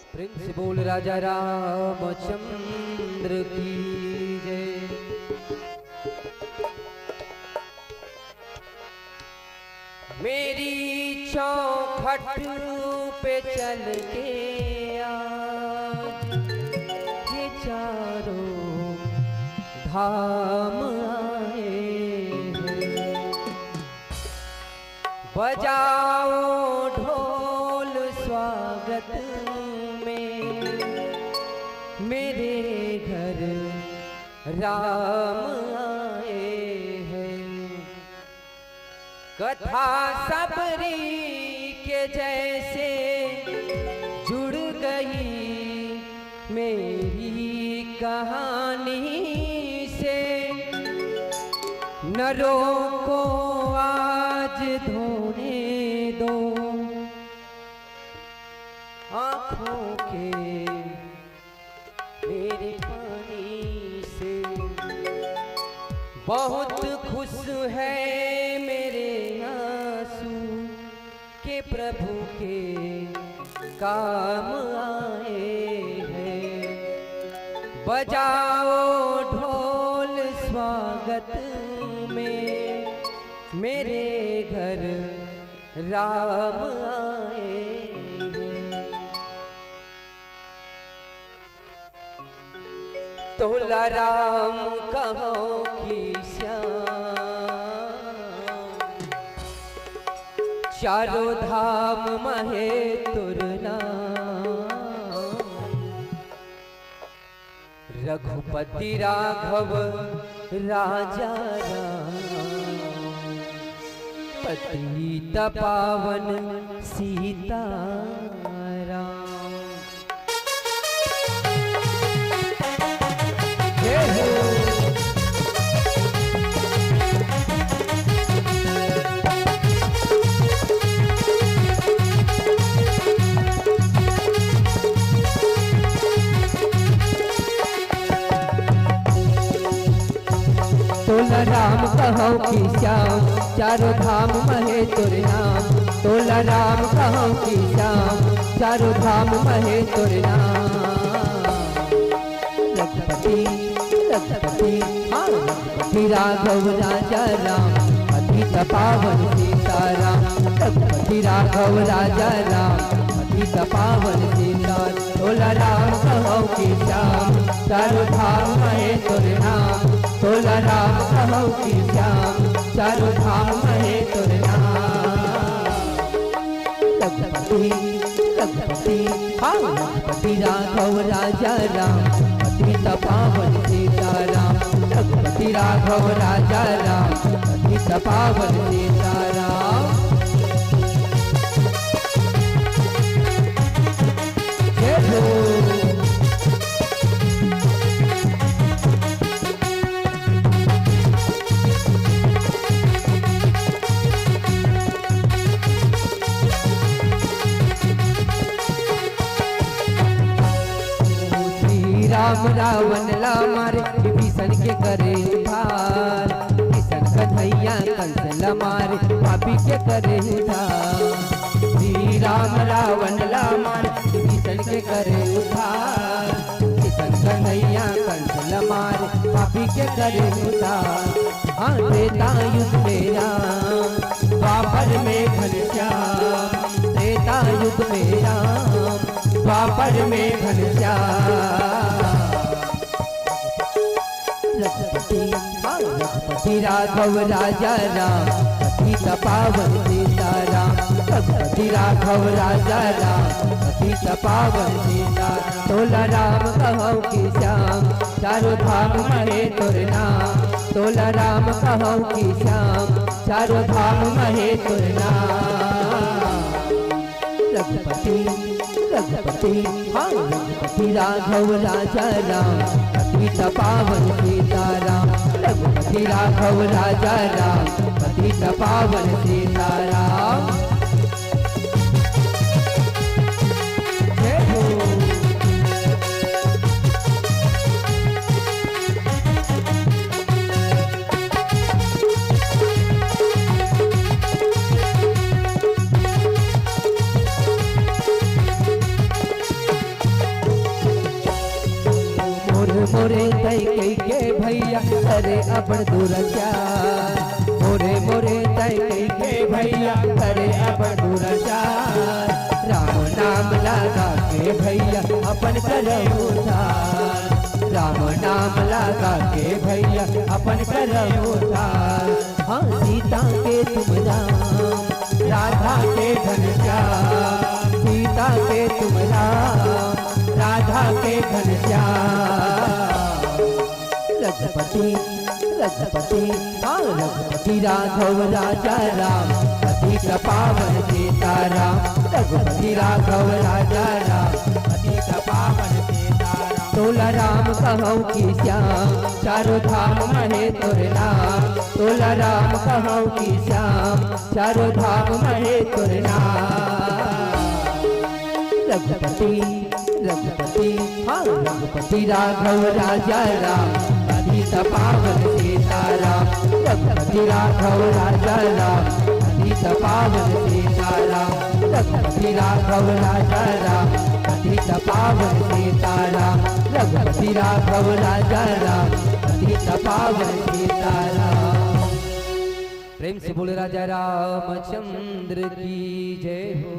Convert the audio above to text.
Prince बोल राजा रामचंद्र की जय। मेरी चौखट पे चल के आज ये चारों धाम आए हैं। बजाओ ढोल स्वागत में मेरे घर राम आए हैं। कथा सबरी के जैसे जुड़ गई मेरी कहानी से। नरों को आज धोने दो आँखों के मेरे पानी से। बहुत खुश है मेरे आंसू के प्रभु के काम आए हैं। बजाओ ढोल स्वागत में मेरे घर राम आए हैं। तोला राम कहो की श्याम चारों धाम महे तुरना। रघुपति राघव राजा राम पतित पावन सीता राम। जय हो। तोला राम कहो की श्याम चारों धाम महे तुर नाम। तोला राम कहो की श्याम चारों धाम महे तुर नाम। रघुपति रघुपति हाँ रघुपति राघव राजा राम पतित पावन सीता राम। रघुपति राघव राजा राम पतित पावन सीता। तोला राम कहो की श्याम चारों धाम महे तुर नाम। तोला राम कहो की श्याम चारों धाम महे तुर नाम। रघुपति रघुपति हाँ रघुपति राघव राजा राम पतित पावन सीता राम। रघुपति राघव राजा राम पतित पावन सीता राम। जय हो। राम रावण ला मारे विभीषण के करे उधार। किशन कन्हैया कंस ला मारे पापी के करे उधार। श्री राम रावण ला मारे विभीषण के करे उधार। किशन कन्हैया कंस ला मारे पापी के करे उधार। हाँ त्रेता युग में राम द्वापर में घनश्याम। त्रेता युग में राम द्वापर में घनश्याम। रघुपति राघव राजा राम पतित पावन सीता राम। रघुपति राघव राजा राम पतित पावन सीता। तोला राम कहो की श्याम चारों धाम महे तुर नाम। तोला राम कहो की श्याम चारों धाम महे तुर नाम। रघुपति रघुपति हाँ रघुपति राघव राजा राम पतित पावन सीता राम। रघुपति राघव राजा राम पतित पावन सीता राम। जय हो। तय कई के भैया करे अपन दुराचार, मोरे मोरे तय कई के भैया करे अपन दुराचार। राम नाम लगा के भैया अपन करम उद्धार, राम नाम लगा के भैया अपन करम उद्धार। हाँ सीता के तुम राम, राधा के घनश्याम, सीता के तुम राम, राधा के घनश्याम। रघुपति रघुपति हाँ रघुपति राघव राजा राम, पतित पावन सीताराम। रघुपति राघव राजा राम, पतित पावन सीताराम। तोला राम कहूँ की श्याम, चारों धाम महे तुर नाम। तोला राम कहूँ की श्याम, चारों धाम महे तुर नाम। रघुपति रघुपति हाँ रघुपति राघव राजा राम, पतित पावन सीताराम। रघुपति राघव राजा राम, पतित पावन सीताराम। रघुपति राघव राजा राम, पतित पावन सीताराम। रघुपति राघव राजा राम, पतित पावन सीताराम। प्रेम से बोले राजा रामचंद्र की जय हो।